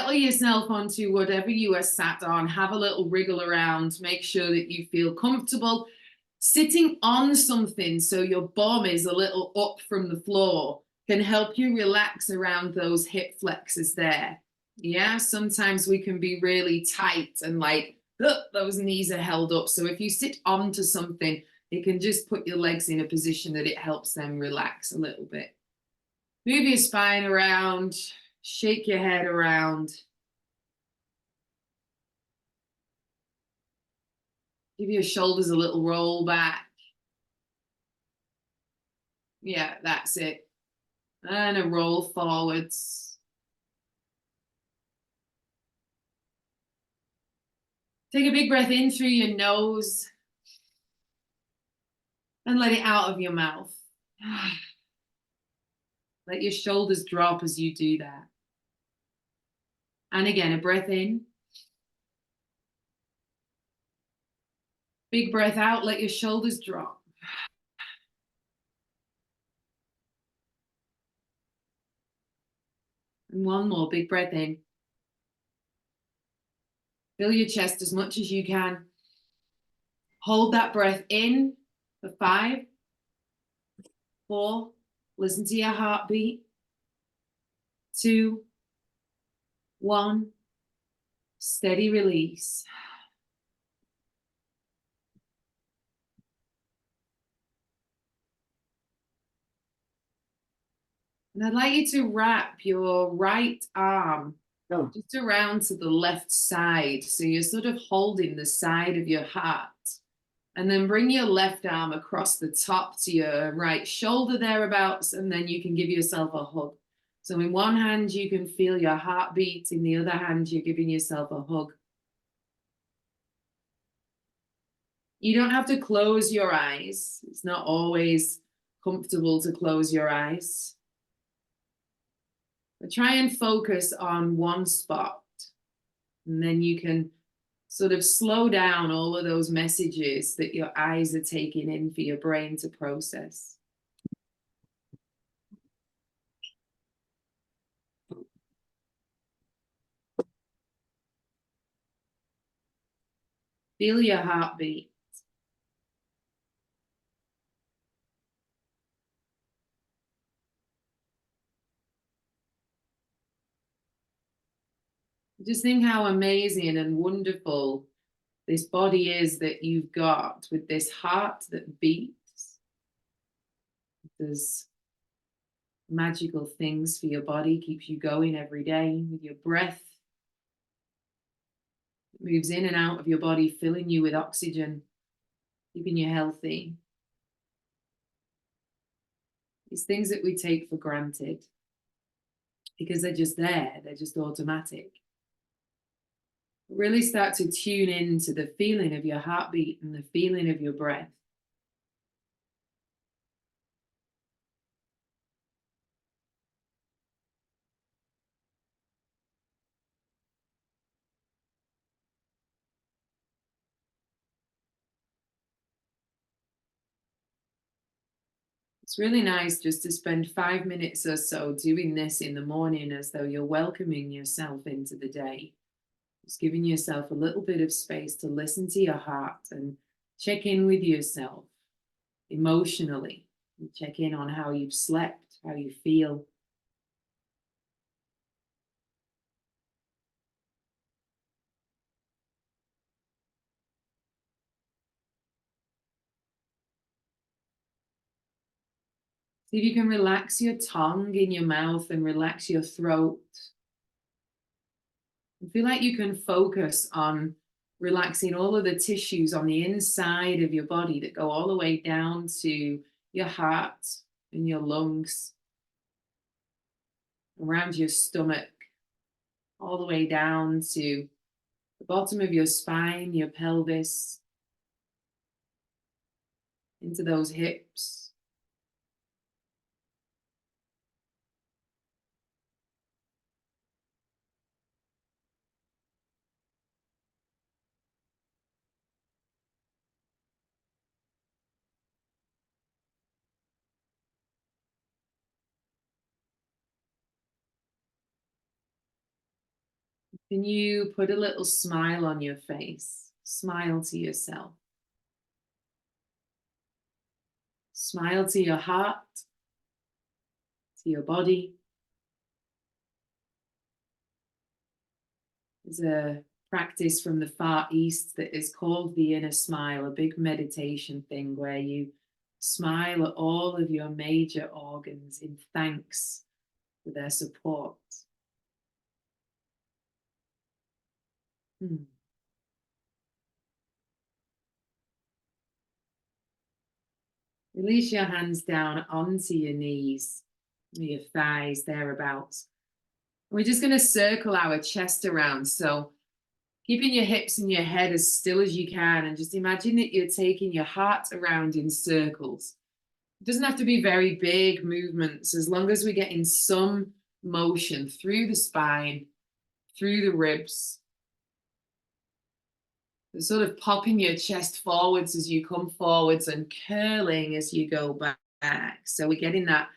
settle yourself onto whatever you are sat on. Have a little wriggle around. Make sure that you feel comfortable. Sitting on something so your bum is a little up from the floor can help you relax around those hip flexors there. Yeah, sometimes we can be really tight and like, those knees are held up. So if you sit onto something, it can just put your legs in a position that it helps them relax a little bit. Move your spine around, shake your head around. Give your shoulders a little roll back. Yeah, that's it. And a roll forwards. Take a big breath in through your nose and let it out of your mouth. Let your shoulders drop as you do that. And again, a breath in. Big breath out, let your shoulders drop. And one more big breath in. Fill your chest as much as you can. Hold that breath in for 5, 4, listen to your heartbeat. 2, 1, steady release. And I'd like you to wrap your right arm just around to the left side. So you're sort of holding the side of your heart. And then bring your left arm across the top to your right shoulder thereabouts, and then you can give yourself a hug. So in one hand, you can feel your heartbeat. In the other hand, you're giving yourself a hug. You don't have to close your eyes. It's not always comfortable to close your eyes. But try and focus on one spot, and then you can sort of slow down all of those messages that your eyes are taking in for your brain to process. Feel your heartbeat. Just think how amazing and wonderful this body is that you've got, with this heart that beats. There's magical things for your body, keeps you going every day with your breath. It moves in and out of your body, filling you with oxygen, keeping you healthy. These things that we take for granted because they're just there, they're just automatic. Really start to tune into the feeling of your heartbeat and the feeling of your breath. It's really nice just to spend 5 minutes or so doing this in the morning, as though you're welcoming yourself into the day. Just giving yourself a little bit of space to listen to your heart and check in with yourself emotionally. And check in on how you've slept, how you feel. See if you can relax your tongue in your mouth and relax your throat. I feel like you can focus on relaxing all of the tissues on the inside of your body that go all the way down to your heart and your lungs, around your stomach, all the way down to the bottom of your spine, your pelvis, into those hips. Can you put a little smile on your face? Smile to yourself. Smile to your heart, to your body. There's a practice from the Far East that is called the inner smile, a big meditation thing where you smile at all of your major organs in thanks for their support. Release your hands down onto your knees, your thighs, thereabouts. We're just going to circle our chest around. So keeping your hips and your head as still as you can, and just imagine that you're taking your heart around in circles. It doesn't have to be very big movements, as long as we're getting some motion through the spine, through the ribs. So sort of popping your chest forwards as you come forwards and curling as you go back. So we're getting that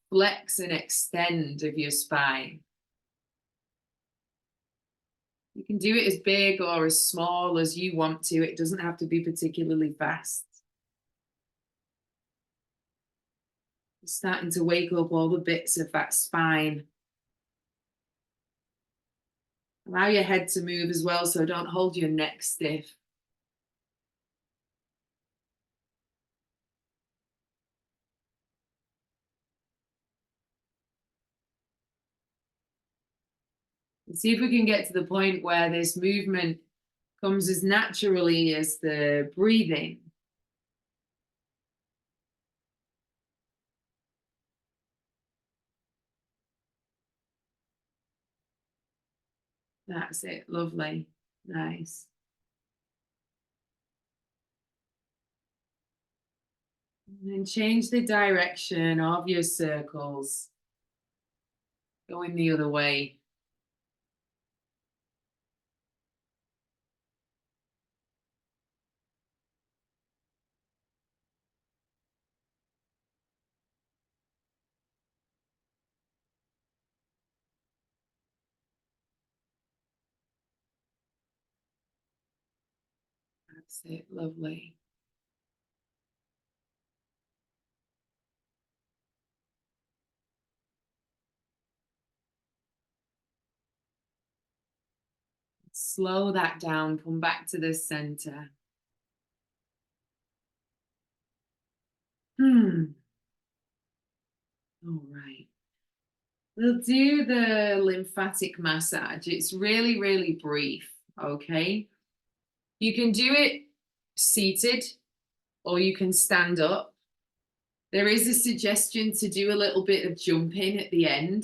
flex and extend of your spine. You can do it as big or as small as you want to. It doesn't have to be particularly fast. Starting to wake up all the bits of that spine. Allow your head to move as well, so don't hold your neck stiff. And see if we can get to the point where this movement comes as naturally as the breathing. That's it. Lovely. Nice. And then change the direction of your circles. Going the other way. That's it. Lovely. Slow that down. Come back to the center. All right. We'll do the lymphatic massage. It's really, really brief. Okay. You can do it seated or you can stand up. There is a suggestion to do a little bit of jumping at the end.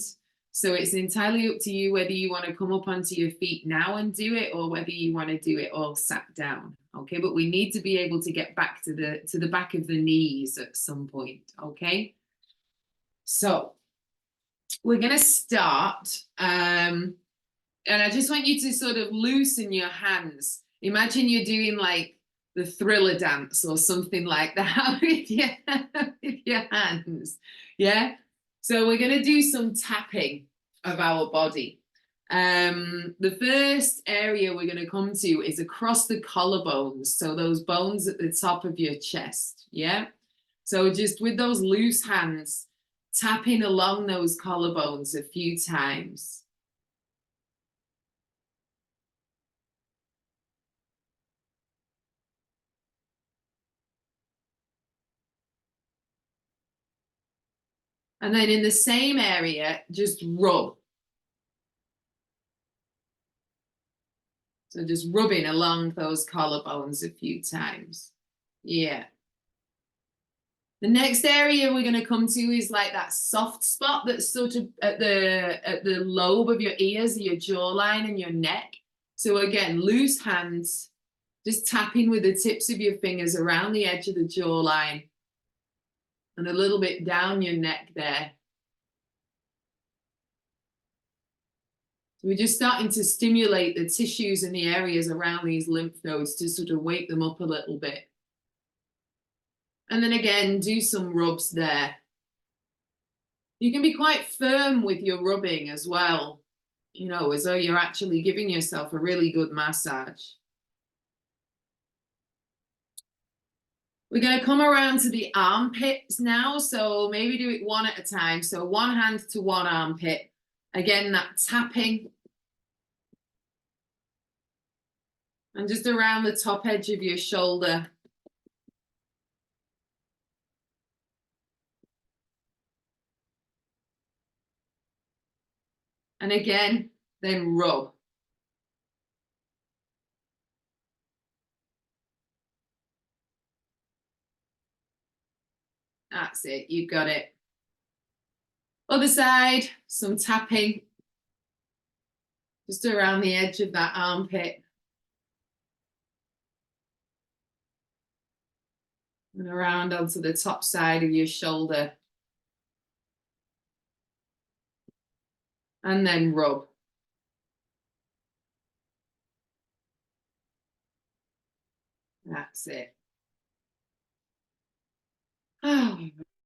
So it's entirely up to you whether you want to come up onto your feet now and do it or whether you want to do it all sat down. Okay, but we need to be able to get back to the back of the knees at some point. Okay, so we're going to start. And I just want you to sort of loosen your hands. Imagine you're doing like the Thriller dance or something like that with your hands. Yeah. So we're going to do some tapping of our body. The first area we're going to come to is across the collarbones. So those bones at the top of your chest. Yeah. So just with those loose hands, tapping along those collarbones a few times. And then in the same area, just rub. So just rubbing along those collarbones a few times. Yeah. The next area we're going to come to is like that soft spot that's sort of at the lobe of your ears, your jawline and your neck. So again, loose hands, just tapping with the tips of your fingers around the edge of the jawline and a little bit down your neck there. We're just starting to stimulate the tissues and the areas around these lymph nodes to sort of wake them up a little bit. And then again, do some rubs there. You can be quite firm with your rubbing as well. you know, as though you're actually giving yourself a really good massage. We're going to come around to the armpits now. So maybe do it one at a time. So one hand to one armpit. Again, that tapping. And just around the top edge of your shoulder. And again, then rub. That's it, you got it. Other side, some tapping. Just around the edge of that armpit. And around onto the top side of your shoulder. And then rub. That's it. Oh.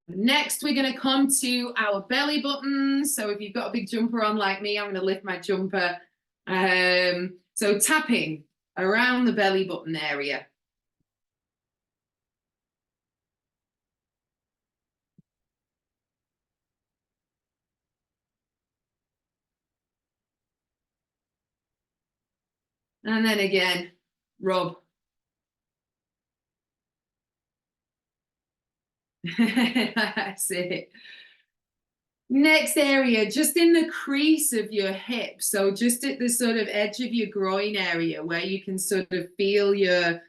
Next, we're going to come to our belly button. So if you've got a big jumper on like me, I'm going to lift my jumper. So tapping around the belly button area. And then again, rub. That's it. Next area, just in the crease of your hip. So just at the sort of edge of your groin area where you can sort of feel your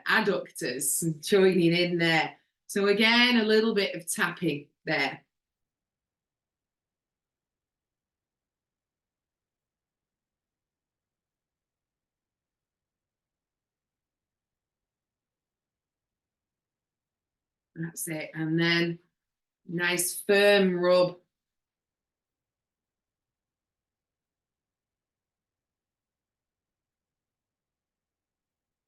adductors joining in there. So again, a little bit of tapping there. That's it. And then nice firm rub.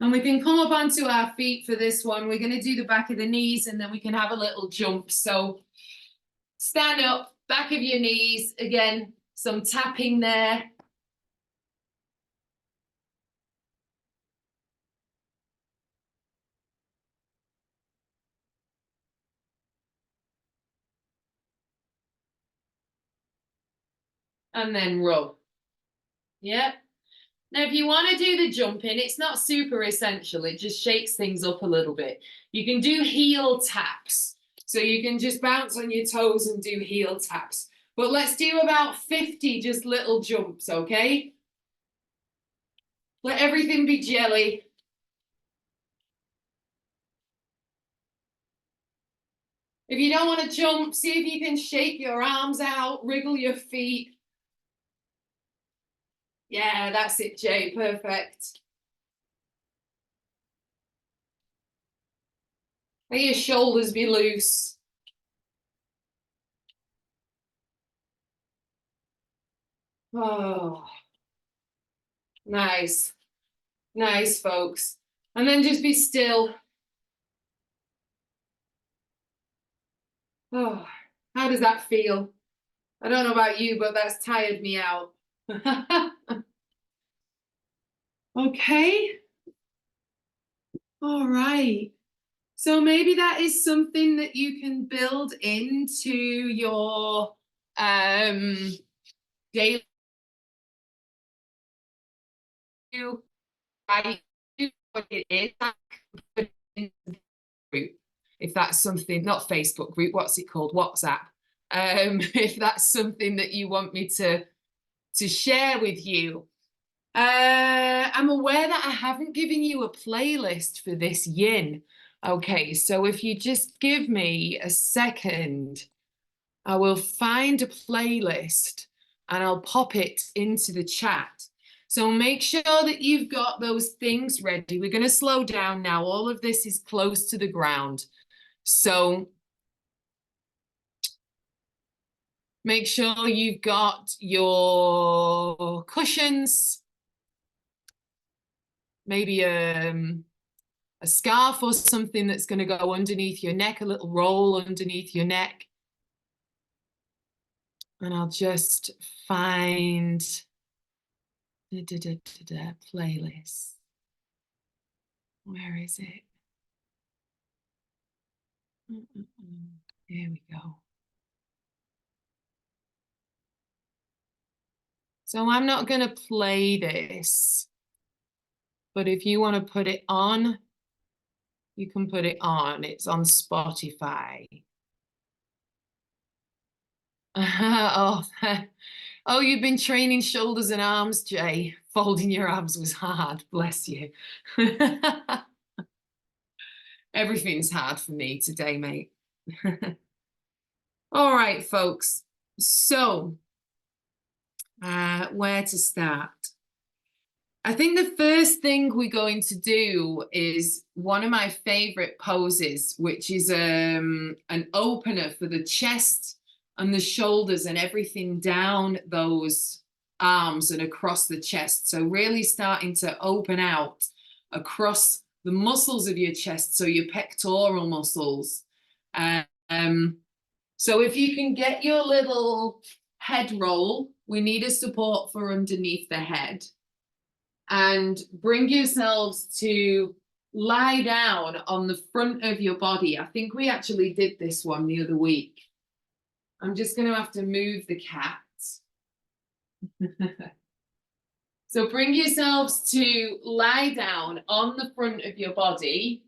And we can come up onto our feet for this one. We're going to do the back of the knees and then we can have a little jump. So stand up, back of your knees. Again, some tapping there. And then rub. Yeah. Now, if you want to do the jumping, it's not super essential. It just shakes things up a little bit. You can do heel taps. So you can just bounce on your toes and do heel taps. But let's do about 50 just little jumps, okay? Let everything be jelly. If you don't want to jump, see if you can shake your arms out, wriggle your feet. Yeah, that's it, Jay. Perfect. Let your shoulders be loose. Oh, nice. Nice, folks. And then just be still. Oh, how does that feel? I don't know about you, but that's tired me out. Okay. All right. So maybe that is something that you can build into your daily. I do what it is. Group, if that's something, not Facebook group, what's it called? WhatsApp. If that's something that you want me to share with you. I'm aware that I haven't given you a playlist for this yin. Okay, so if you just give me a second, I will find a playlist and I'll pop it into the chat. So make sure that you've got those things ready. We're going to slow down now. All of this is close to the ground. So make sure you've got your cushions, maybe a scarf or something that's going to go underneath your neck, a little roll underneath your neck. And I'll just find playlist. Where is it? Here we go. So I'm not going to play this, but if you want to put it on, you can put it on. It's on Spotify. Oh, oh, you've been training shoulders and arms, Jay. Folding your arms was hard. Bless you. Everything's hard for me today, mate. All right, folks. So, where to start? I think the first thing we're going to do is one of my favorite poses, which is an opener for the chest and the shoulders and everything down those arms and across the chest. So really starting to open out across the muscles of your chest, so your pectoral muscles. So if you can get your little head roll, we need a support for underneath the head. And bring yourselves to lie down on the front of your body. I think we actually did this one the other week. I'm just going to have to move the cat. So bring yourselves to lie down on the front of your body.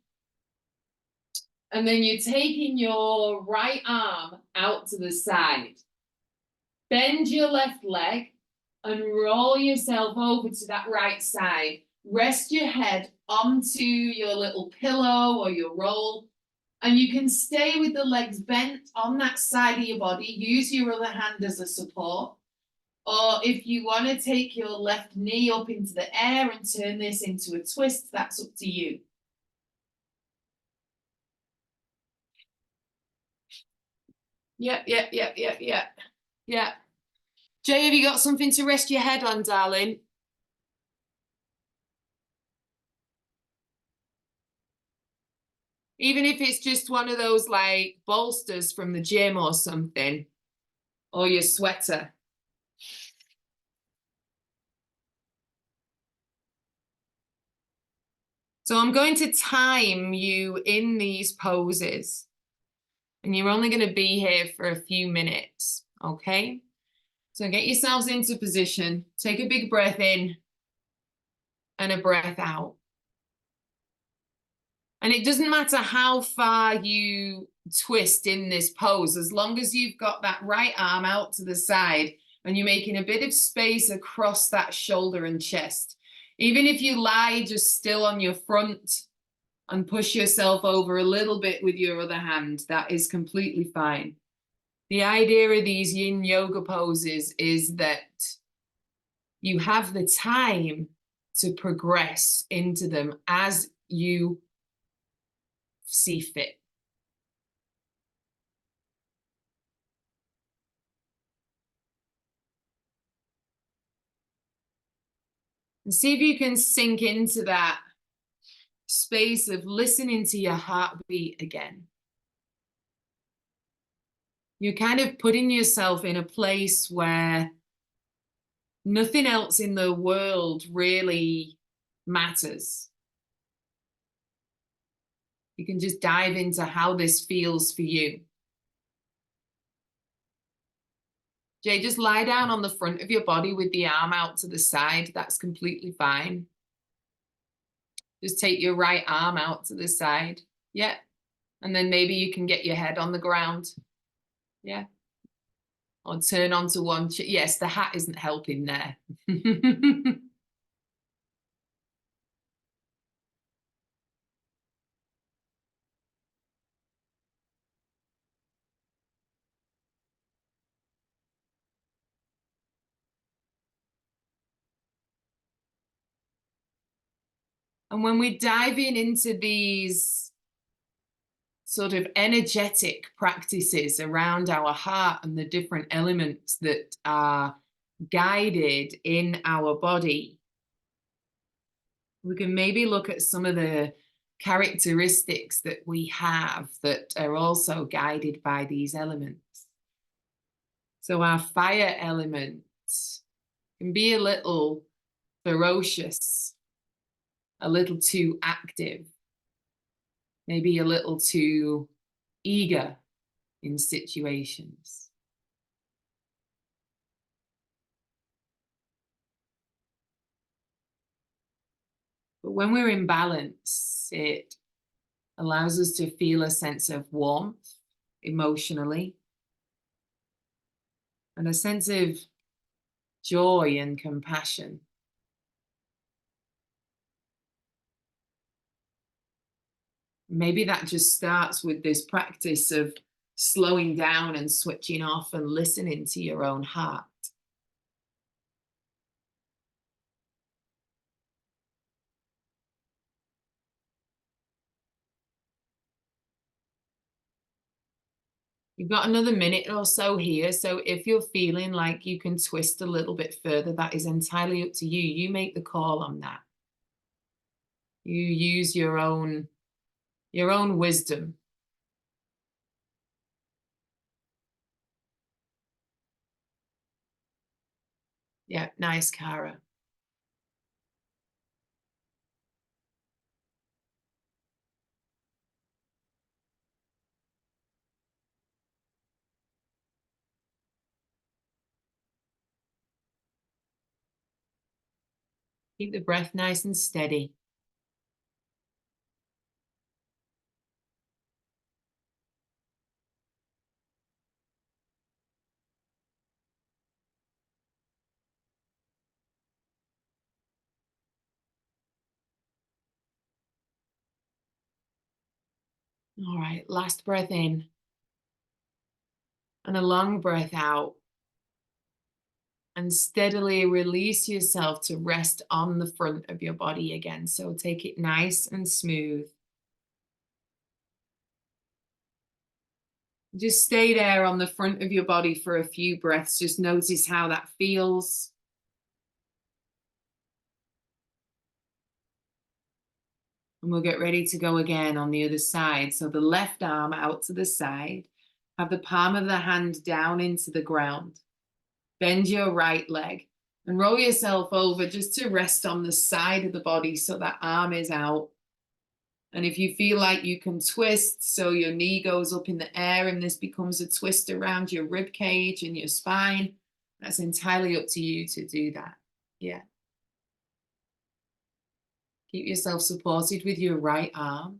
And then you're taking your right arm out to the side. Bend your left leg and roll yourself over to that right side. Rest your head onto your little pillow or your roll. And you can stay with the legs bent on that side of your body. Use your other hand as a support. Or if you want to take your left knee up into the air and turn this into a twist, that's up to you. Yeah. Jay, have you got something to rest your head on, darling? Even if it's just one of those like bolsters from the gym or something, or your sweater. So I'm going to time you in these poses, and you're only going to be here for a few minutes, okay? So get yourselves into position, take a big breath in and a breath out. And it doesn't matter how far you twist in this pose, as long as you've got that right arm out to the side and you're making a bit of space across that shoulder and chest. Even if you lie just still on your front and push yourself over a little bit with your other hand, that is completely fine. The idea of these yin yoga poses is that you have the time to progress into them as you see fit. And see if you can sink into that space of listening to your heartbeat again. You're kind of putting yourself in a place where nothing else in the world really matters. You can just dive into how this feels for you. Jay, just lie down on the front of your body with the arm out to the side. That's completely fine. Just take your right arm out to the side. Yeah. And then maybe you can get your head on the ground. Yeah. Or turn onto one. Yes, the hat isn't helping there. And when we're diving into these sort of energetic practices around our heart and the different elements that are guided in our body, we can maybe look at some of the characteristics that we have that are also guided by these elements. So our fire element can be a little ferocious, a little too active, maybe a little too eager in situations. But when we're in balance, it allows us to feel a sense of warmth emotionally and a sense of joy and compassion. Maybe that just starts with this practice of slowing down and switching off and listening to your own heart. You've got another minute or so here. So if you're feeling like you can twist a little bit further, that is entirely up to you. You make the call on that. You use your own wisdom. Yeah, nice, Cara. Keep the breath nice and steady. All right, last breath in and a long breath out. And steadily release yourself to rest on the front of your body again. So take it nice and smooth. Just stay there on the front of your body for a few breaths. Just notice how that feels. And we'll get ready to go again on the other side. So the left arm out to the side. Have the palm of the hand down into the ground. Bend your right leg and roll yourself over just to rest on the side of the body so that arm is out. And if you feel like you can twist, so your knee goes up in the air and this becomes a twist around your rib cage and your spine, that's entirely up to you to do that. Yeah. Keep yourself supported with your right arm.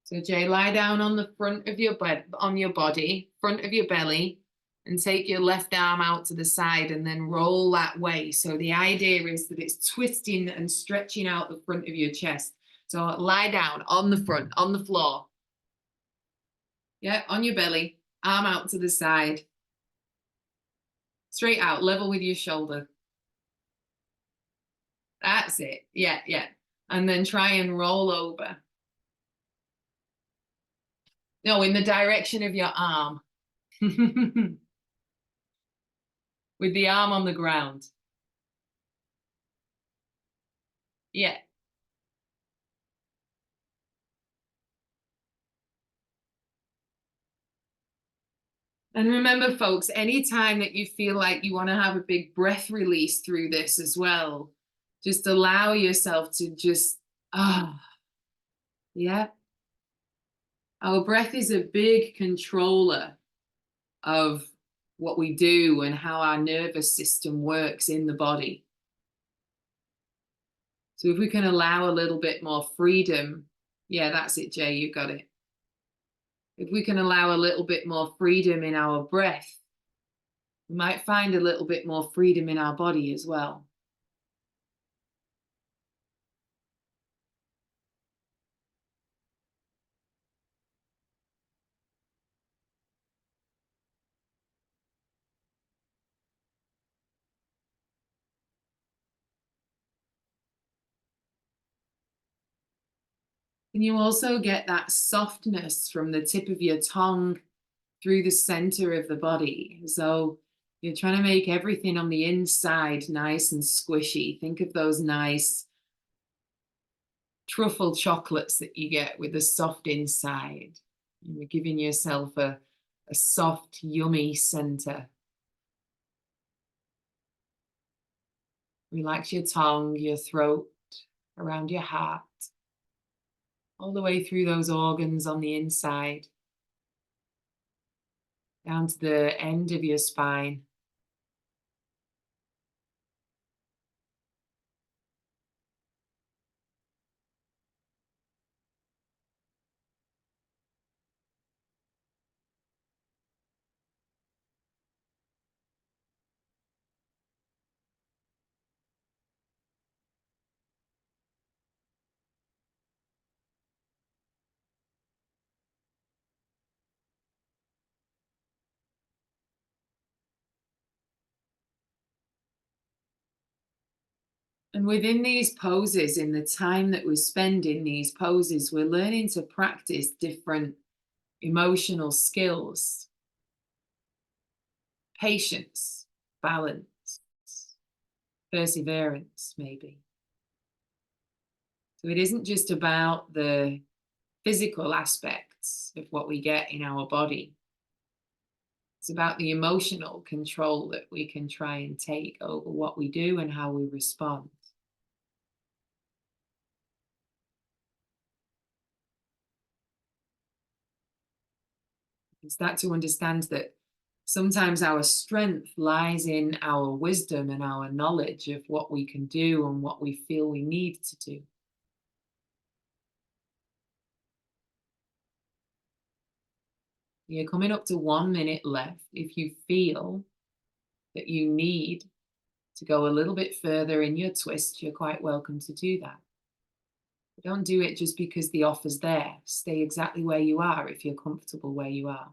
So Jay, lie down on the front of your bed, on your body, front of your belly, and take your left arm out to the side and then roll that way. So the idea is that it's twisting and stretching out the front of your chest. So lie down on the front, on the floor. Yeah, on your belly, arm out to the side. Straight out, level with your shoulder. That's it. Yeah, yeah. And then try and roll over. No, in the direction of your arm. With the arm on the ground. Yeah. And remember, folks, anytime that you feel like you want to have a big breath release through this as well, just allow yourself to just, yeah. Our breath is a big controller of what we do and how our nervous system works in the body. So if we can allow a little bit more freedom, yeah, that's it, Jay, you got it. If we can allow a little bit more freedom in our breath, we might find a little bit more freedom in our body as well. And you also get that softness from the tip of your tongue through the center of the body. So You're trying to make everything on the inside nice and squishy. Think of those nice truffle chocolates that you get with a soft inside. You're giving yourself a soft, yummy center. Relax your tongue, your throat, around your heart, all the way through those organs on the inside, down to the end of your spine. And within these poses, in the time that we spend in these poses, we're learning to practice different emotional skills, patience, balance, perseverance, maybe. So it isn't just about the physical aspects of what we get in our body. It's about the emotional control that we can try and take over what we do and how we respond. And start to understand that sometimes our strength lies in our wisdom and our knowledge of what we can do and what we feel we need to do. You're coming up to 1 minute left. If you feel that you need to go a little bit further in your twist, you're quite welcome to do that. But don't do it just because the offer's there. Stay exactly where you are if you're comfortable where you are.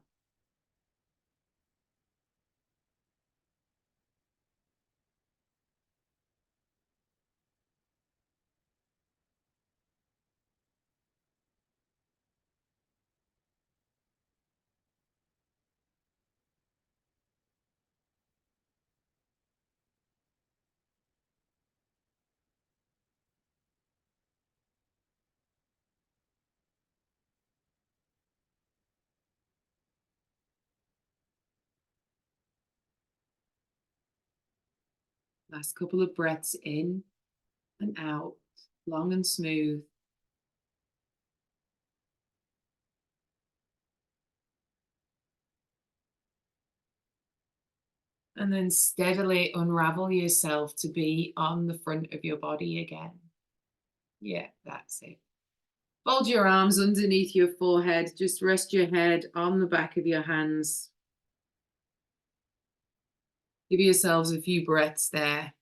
Last couple of breaths in and out, long and smooth. And then steadily unravel yourself to be on the front of your body again. Yeah, that's it. Fold your arms underneath your forehead. Just rest your head on the back of your hands. Give yourselves a few breaths there.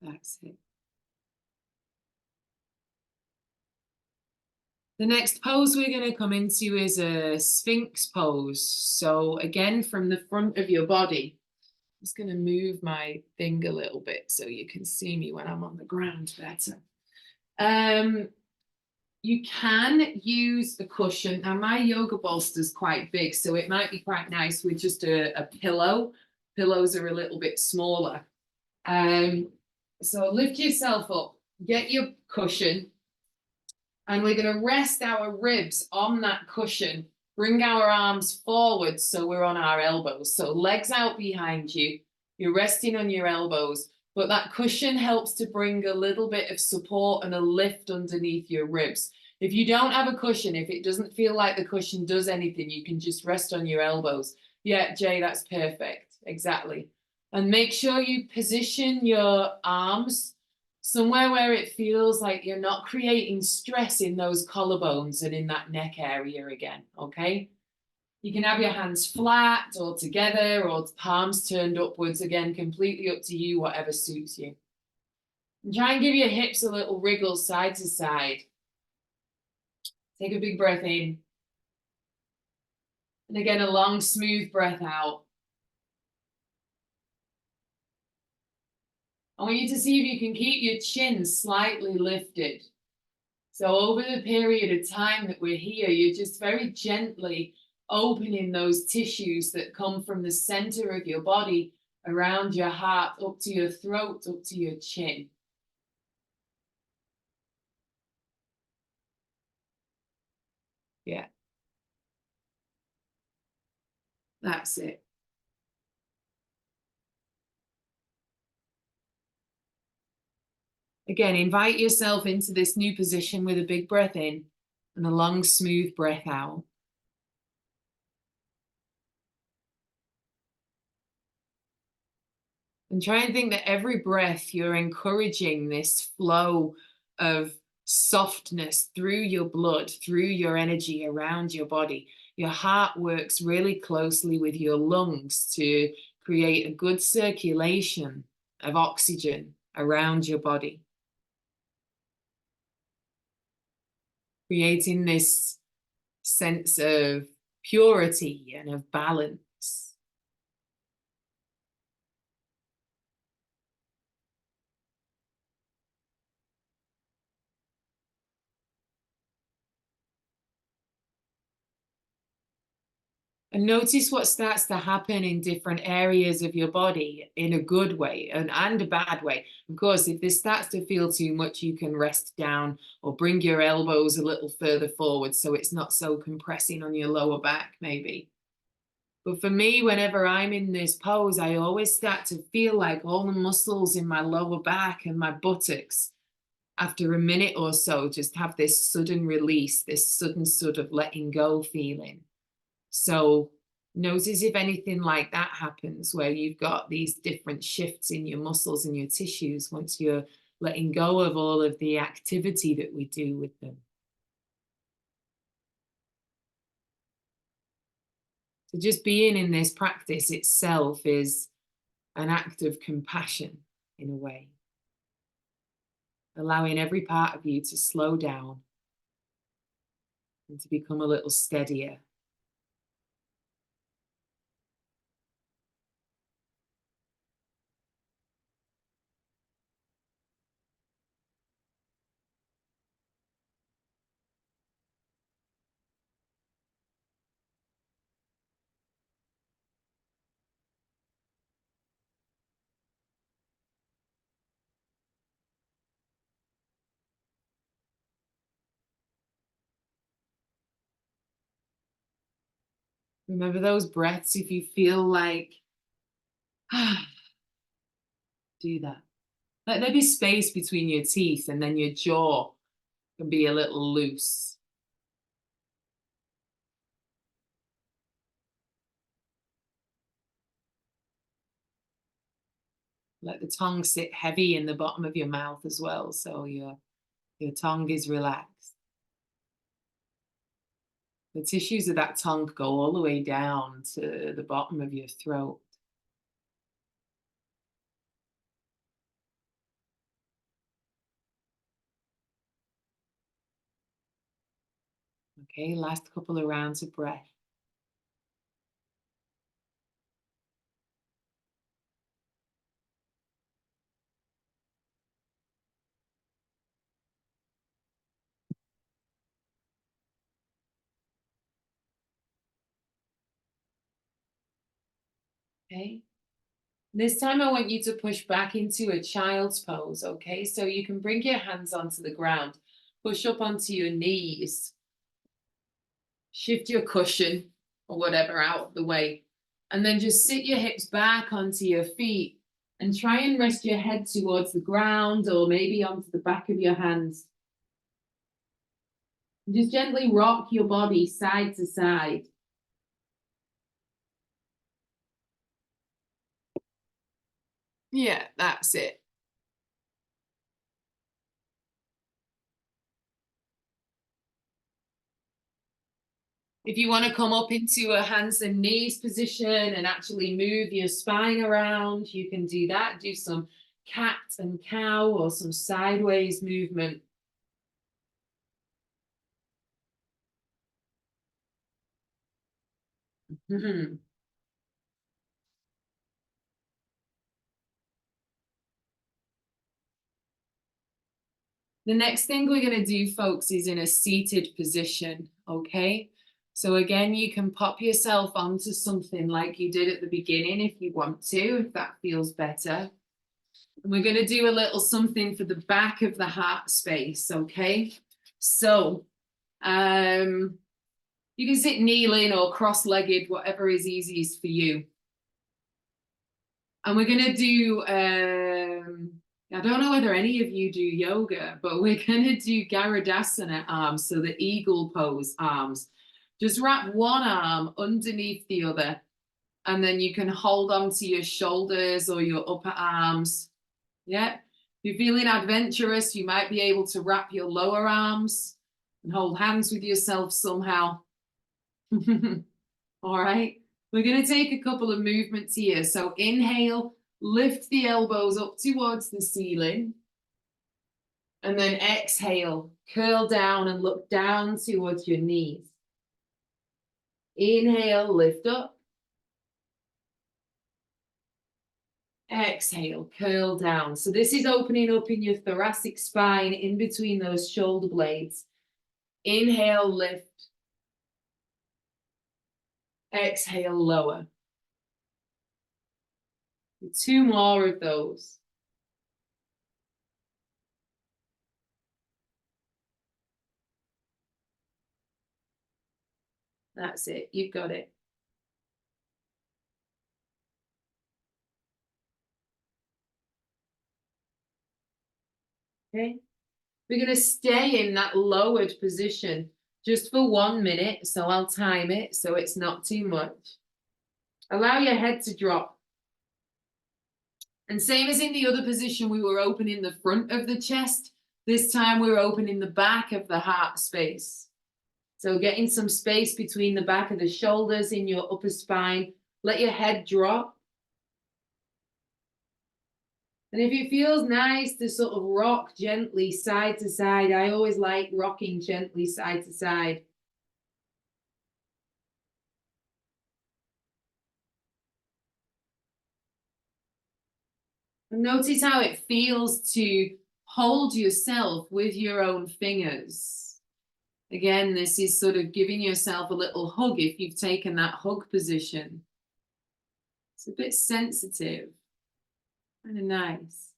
That's it. The next pose we're going to come into is a Sphinx pose. So again, from the front of your body. I'm just going to move my thing a little bit so you can see me when I'm on the ground better. You can use a cushion. Now, my yoga bolster is quite big, so it might be quite nice with just a pillow. Pillows are a little bit smaller. So lift yourself up, get your cushion, and we're going to rest our ribs on that cushion. Bring our arms forward so we're on our elbows. So legs out behind you. You're resting on your elbows, but that cushion helps to bring a little bit of support and a lift underneath your ribs. If you don't have a cushion, if it doesn't feel like the cushion does anything, you can just rest on your elbows. Yeah, Jay, that's perfect. Exactly. And make sure you position your arms somewhere where it feels like you're not creating stress in those collarbones and in that neck area again, okay? You can have your hands flat or together or palms turned upwards, again, completely up to you, whatever suits you. And try and give your hips a little wriggle side to side. Take a big breath in. And again, a long, smooth breath out. I want you to see if you can keep your chin slightly lifted. So over the period of time that we're here, you're just very gently opening those tissues that come from the center of your body around your heart, up to your throat, up to your chin. Yeah, that's it. Again, invite yourself into this new position with a big breath in and a long, smooth breath out. And try and think that every breath you're encouraging this flow of softness through your blood, through your energy around your body. Your heart works really closely with your lungs to create a good circulation of oxygen around your body, creating this sense of purity and of balance. And notice what starts to happen in different areas of your body in a good way and a bad way. Of course, if this starts to feel too much, you can rest down or bring your elbows a little further forward so it's not so compressing on your lower back, maybe. But for me, whenever I'm in this pose, I always start to feel like all the muscles in my lower back and my buttocks, after a minute or so, just have this sudden release, this sudden sort of letting go feeling. So notice if anything like that happens where you've got these different shifts in your muscles and your tissues once you're letting go of all of the activity that we do with them. So just being in this practice itself is an act of compassion in a way, allowing every part of you to slow down and to become a little steadier. Remember those breaths if you feel like, do that. Let there be space between your teeth and then your jaw can be a little loose. Let the tongue sit heavy in the bottom of your mouth as well, so your tongue is relaxed. The tissues of that tongue go all the way down to the bottom of your throat. Okay, last couple of rounds of breath. Okay. This time I want you to push back into a child's pose, okay? So you can bring your hands onto the ground, push up onto your knees, shift your cushion or whatever out of the way, and then just sit your hips back onto your feet and try and rest your head towards the ground or maybe onto the back of your hands. Just gently rock your body side to side. Yeah, that's it. If you want to come up into a hands and knees position and actually move your spine around, you can do that. Do some cat and cow or some sideways movement. Mhm. The next thing we're going to do, folks, is in a seated position, okay? So again, you can pop yourself onto something like you did at the beginning if you want to, if that feels better. And we're going to do a little something for the back of the heart space, okay? So you can sit kneeling or cross-legged, whatever is easiest for you. And we're going to do, I don't know whether any of you do yoga, but we're going to do Garudasana arms, so the eagle pose arms. Just wrap one arm underneath the other, and then you can hold on to your shoulders or your upper arms. Yeah. If you're feeling adventurous, you might be able to wrap your lower arms and hold hands with yourself somehow. All right. We're going to take a couple of movements here. So inhale, lift the elbows up towards the ceiling. And then exhale, curl down and look down towards your knees. Inhale, lift up. Exhale, curl down. So this is opening up in your thoracic spine in between those shoulder blades. Inhale, lift. Exhale, lower. Two more of those. That's it. You've got it. Okay. We're going to stay in that lowered position just for 1 minute. So I'll time it so it's not too much. Allow your head to drop. And same as in the other position, we were opening the front of the chest. This time we're opening the back of the heart space. So getting some space between the back of the shoulders in your upper spine. Let your head drop. And if it feels nice to sort of rock gently side to side, I always like rocking gently side to side. And notice how it feels to hold yourself with your own fingers. Again, this is sort of giving yourself a little hug if you've taken that hug position. It's a bit sensitive, kind of nice.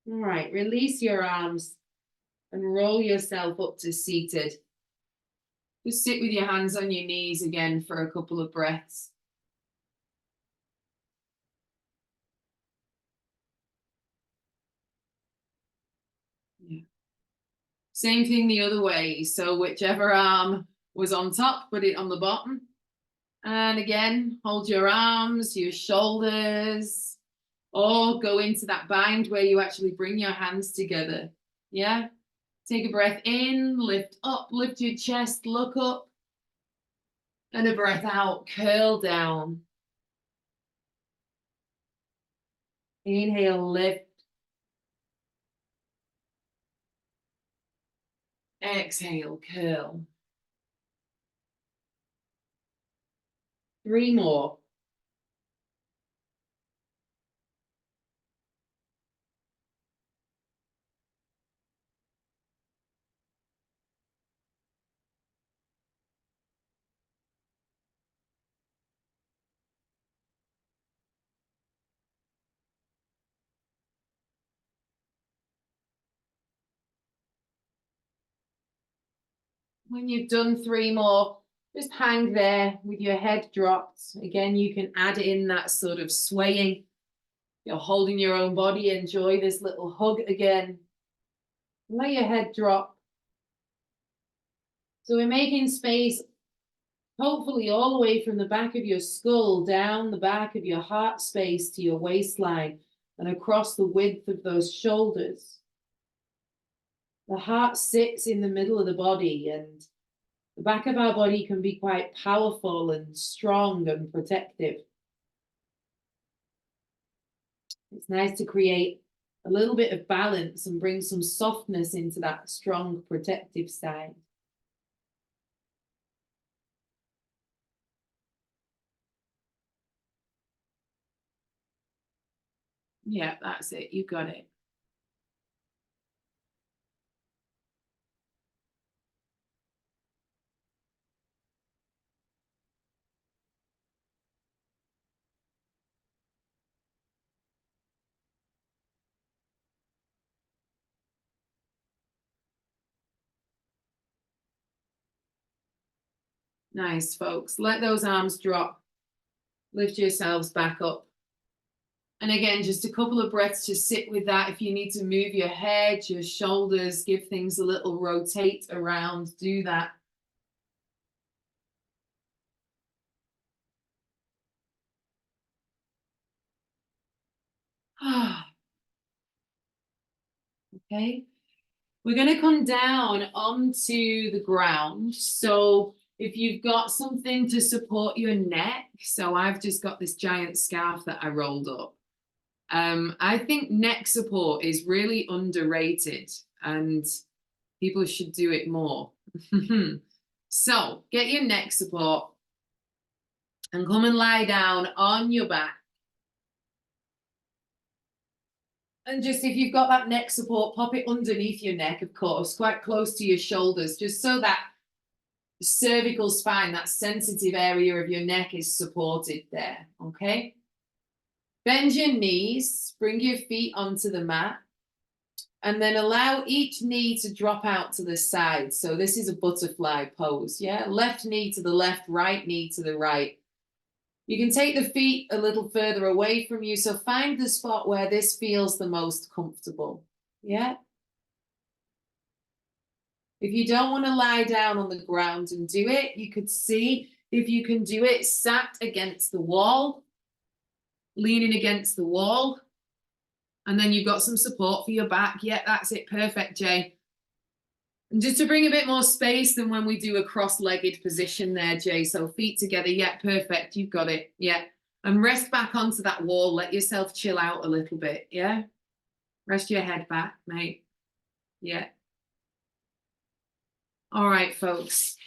All right, release your arms and roll yourself up to seated. Just sit with your hands on your knees again for a couple of breaths. Yeah. Same thing the other way. So whichever arm was on top, put it on the bottom. And again, hold your arms, your shoulders, or go into that bind where you actually bring your hands together. Yeah. Take a breath in, lift up, lift your chest, look up. And a breath out, curl down. Inhale, lift. Exhale, curl. 3 more. When you've done 3 more, just hang there with your head dropped. Again, you can add in that sort of swaying. You're holding your own body. Enjoy this little hug again. Let your head drop. So we're making space, hopefully all the way from the back of your skull, down the back of your heart space to your waistline and across the width of those shoulders. The heart sits in the middle of the body, and the back of our body can be quite powerful and strong and protective. It's nice to create a little bit of balance and bring some softness into that strong protective side. Yeah, that's it. You got it. Nice, folks. Let those arms drop. Lift yourselves back up. And again, just a couple of breaths to sit with that. If you need to move your head, your shoulders, give things a little rotate around, do that. Okay. We're going to come down onto the ground. So if you've got something to support your neck, so I've just got this giant scarf that I rolled up. I think neck support is really underrated and people should do it more. So get your neck support and come and lie down on your back. And just if you've got that neck support, pop it underneath your neck, of course, quite close to your shoulders, just so that cervical spine, that sensitive area of your neck, is supported there, okay? Bend your knees, bring your feet onto the mat, and then allow each knee to drop out to the side. So this is a butterfly pose, yeah? Left knee to the left, right knee to the right. You can take the feet a little further away from you, so find the spot where this feels the most comfortable, yeah? If you don't want to lie down on the ground and do it, you could see if you can do it sat against the wall, leaning against the wall, and then you've got some support for your back. Yeah, that's it. Perfect, Jay. And just to bring a bit more space than when we do a cross-legged position there, Jay. So feet together. Yeah, perfect. You've got it. Yeah. And rest back onto that wall. Let yourself chill out a little bit. Yeah. Rest your head back, mate. Yeah. All right, folks.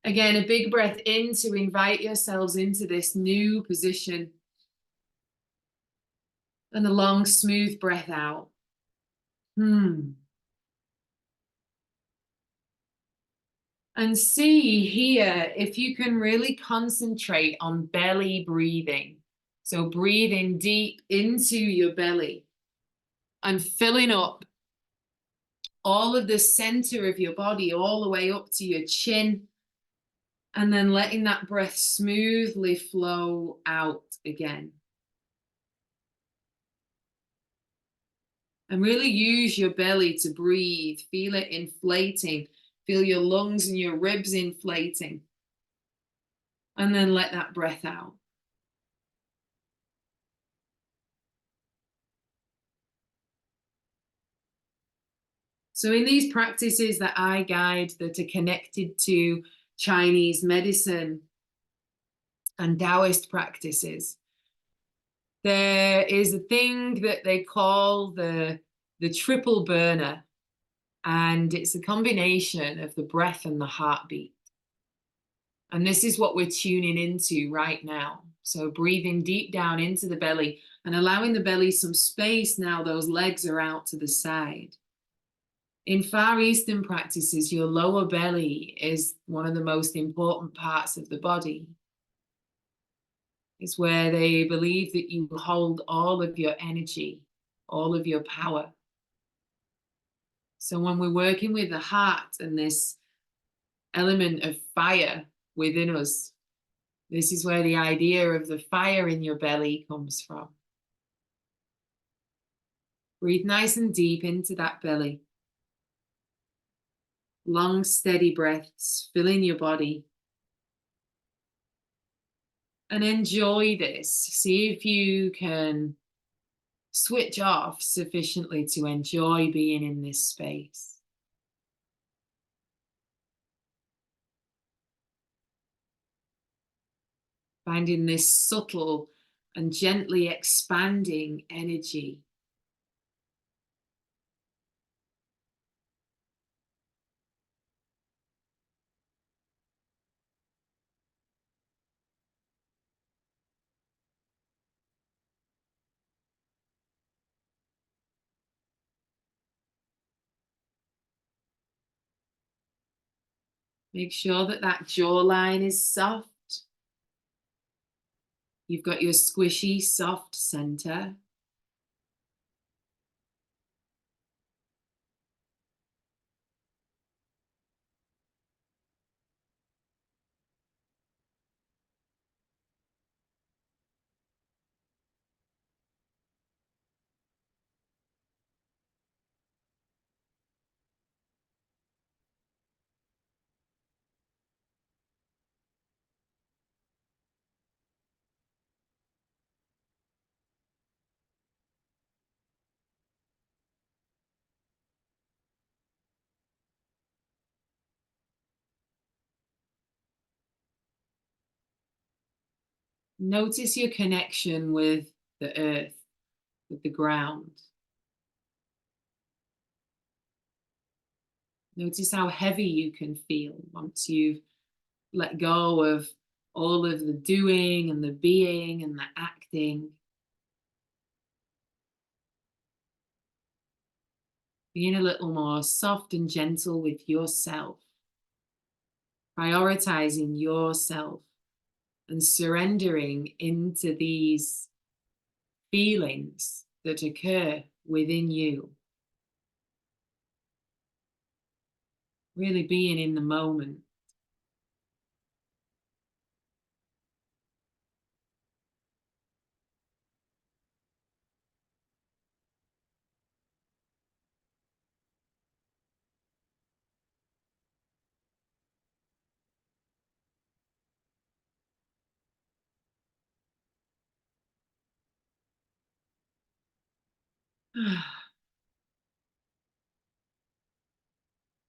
Again, a big breath in to invite yourselves into this new position. And a long, smooth breath out. And see here if you can really concentrate on belly breathing. So breathing deep into your belly and filling up all of the center of your body, all the way up to your chin. And then letting that breath smoothly flow out again. And really use your belly to breathe. Feel it inflating. Feel your lungs and your ribs inflating. And then let that breath out. So in these practices that I guide that are connected to Chinese medicine and Taoist practices, there is a thing that they call the triple burner. And it's a combination of the breath and the heartbeat. And this is what we're tuning into right now. So breathing deep down into the belly and allowing the belly some space now those legs are out to the side. In Far Eastern practices, your lower belly is one of the most important parts of the body. It's where they believe that you hold all of your energy, all of your power. So when we're working with the heart and this element of fire within us, this is where the idea of the fire in your belly comes from. Breathe nice and deep into that belly. Long, steady breaths filling your body. And enjoy this. See if you can switch off sufficiently to enjoy being in this space. Finding this subtle and gently expanding energy. Make sure that that jawline is soft. You've got your squishy, soft center. Notice your connection with the earth, with the ground. Notice how heavy you can feel once you've let go of all of the doing and the being and the acting. Being a little more soft and gentle with yourself, prioritizing yourself and surrendering into these feelings that occur within you. Really being in the moment.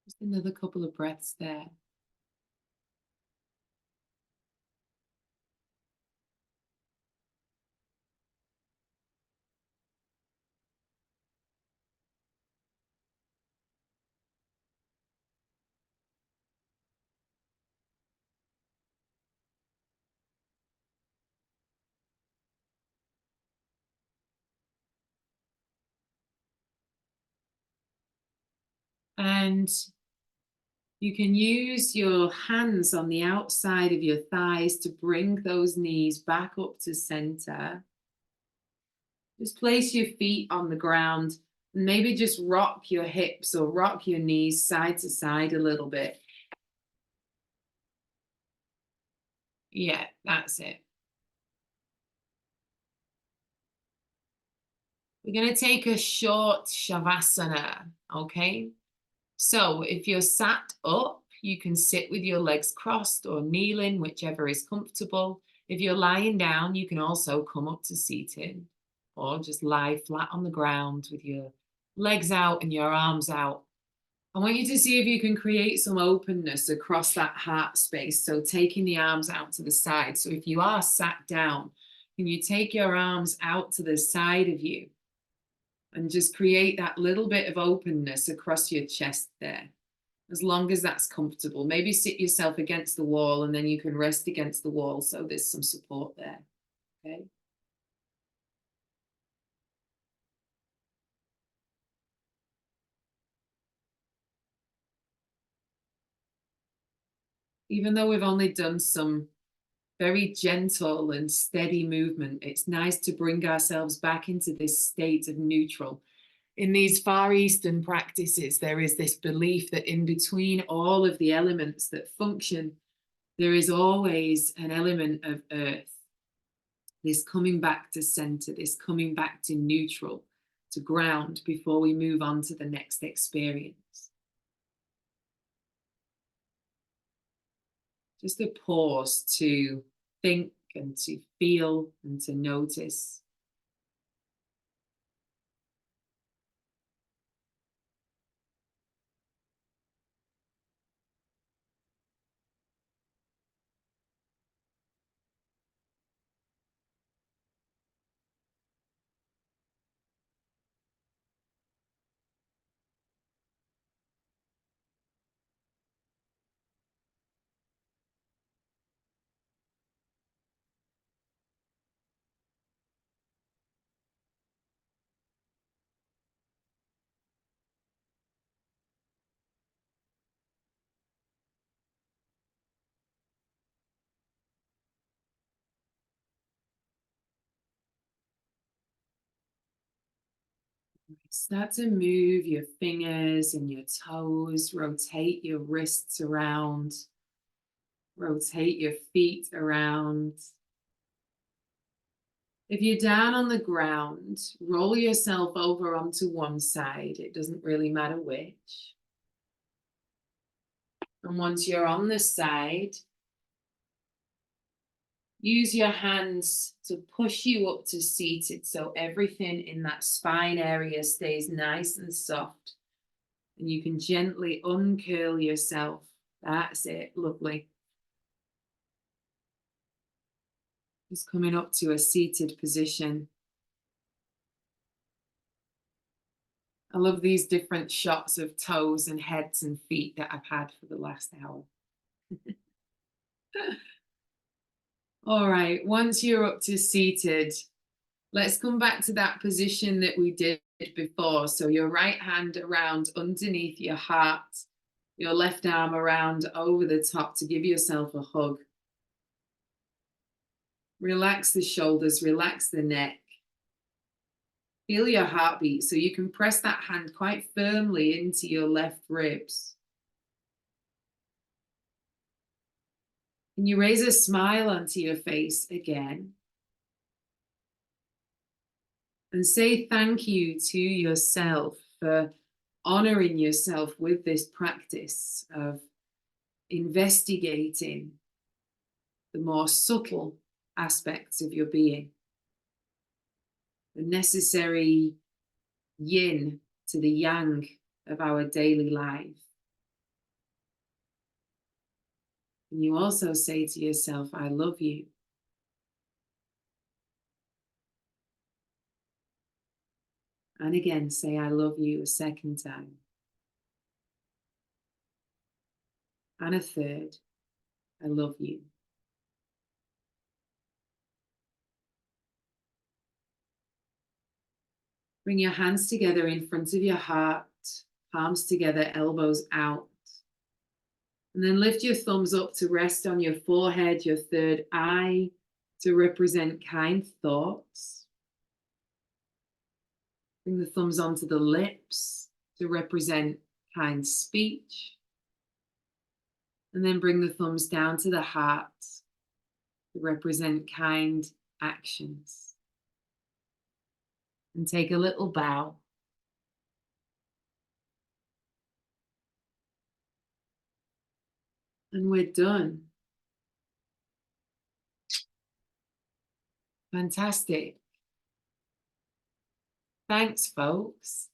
Just another couple of breaths there. And you can use your hands on the outside of your thighs to bring those knees back up to center. Just place your feet on the ground and maybe just rock your hips or rock your knees side to side a little bit. Yeah, that's it. We're going to take a short shavasana, okay? So if you're sat up, you can sit with your legs crossed or kneeling, whichever is comfortable. If you're lying down, you can also come up to seating or just lie flat on the ground with your legs out and your arms out. I want you to see if you can create some openness across that heart space. So taking the arms out to the side. So if you are sat down, can you take your arms out to the side of you and just create that little bit of openness across your chest there? As long as that's comfortable. Maybe sit yourself against the wall and then you can rest against the wall so there's some support there, okay? Even though we've only done some very gentle and steady movement, it's nice to bring ourselves back into this state of neutral. In these Far Eastern practices, there is this belief that in between all of the elements that function, there is always an element of earth, this coming back to center, this coming back to neutral, to ground before we move on to the next experience. Just a pause to think and to feel and to notice. Start to move your fingers and your toes, rotate your wrists around, rotate your feet around. If you're down on the ground, roll yourself over onto one side. It doesn't really matter which. And once you're on the side, use your hands to push you up to seated so everything in that spine area stays nice and soft. And you can gently uncurl yourself. That's it. Lovely. Just coming up to a seated position. I love these different shots of toes and heads and feet that I've had for the last hour. All right, once you're up to seated, let's come back to that position that we did before. So your right hand around underneath your heart, your left arm around over the top to give yourself a hug. Relax the shoulders, relax the neck. Feel your heartbeat so you can press that hand quite firmly into your left ribs. Can you raise a smile onto your face again? And say thank you to yourself for honoring yourself with this practice of investigating the more subtle aspects of your being, the necessary yin to the yang of our daily life. And you also say to yourself, I love you. And again, say, I love you a second time. And a third, I love you. Bring your hands together in front of your heart, palms together, elbows out. And then lift your thumbs up to rest on your forehead, your third eye, to represent kind thoughts. Bring the thumbs onto the lips to represent kind speech. And then bring the thumbs down to the heart to represent kind actions. And take a little bow. And we're done. Fantastic. Thanks, folks.